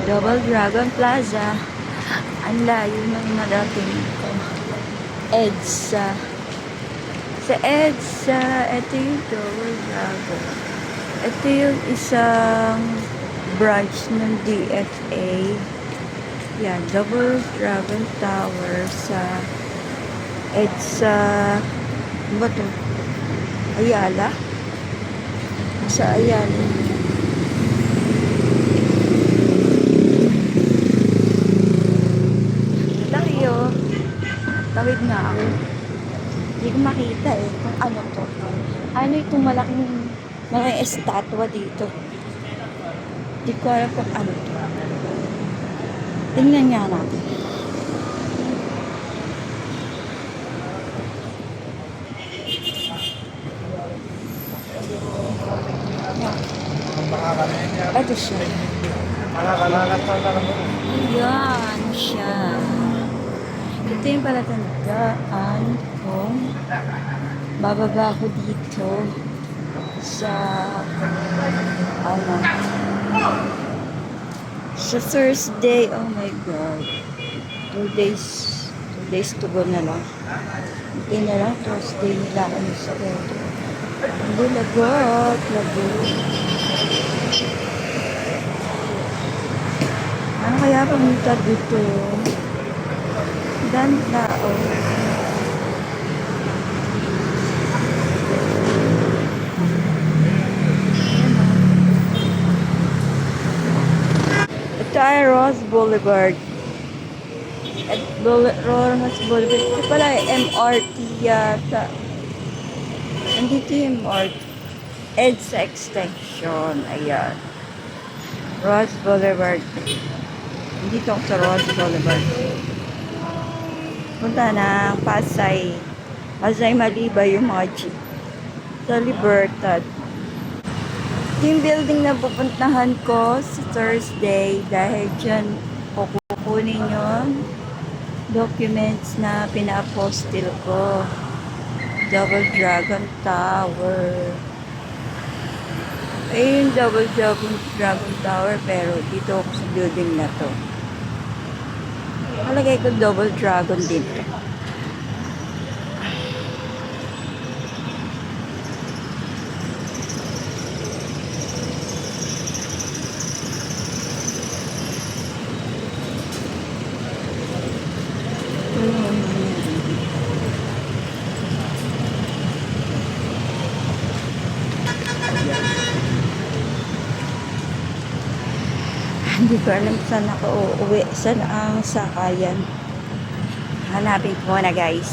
Double Dragon Plaza. Ang layo ng nadating ko. EDSA. Sa EDSA, ito yung Double Dragon. Ito yung isang branch ng DFA. Yan, Double Dragon Tower sa EDSA. Ano ba ito? Ayala? Sa Ayala. Tayo. Tawid na ako. Hindi ko makita kung ano to. Ano itong malaking estatwa dito. Hindi ko alam kung ano to. Tingnan nga natin. Ito siya. Ayan siya. Ito yung palatandaan kung bababa ako dito sa sa Thursday. Oh my God. 2 days to go na lang. Hindi na lang. Thursday nila ako sa pwede. Hindi lagot. Ano kaya pumunta dito? Ganda, Ito ay Ross Boulevard. At Ross Boulevard. Ito pala ay MRT yata. Nandito yung MRT. EDSA Extension. Ayan. Ross Boulevard. Nandito ako sa Ross Boulevard. Punta ng Pasay. Pasay Maliba yung mga jeep. Sa Libertad. Yung building na pupuntahan ko sa Thursday dahil dyan kukunin yung documents na pina-apostil ko. Double Dragon Tower. Ayun, Double Dragon Tower pero dito ako sa building na to. Malagay ko Double Dragon dito. Hindi ko alam saan ako uuwi. Saan ang sakayan. Hanapin ko na guys.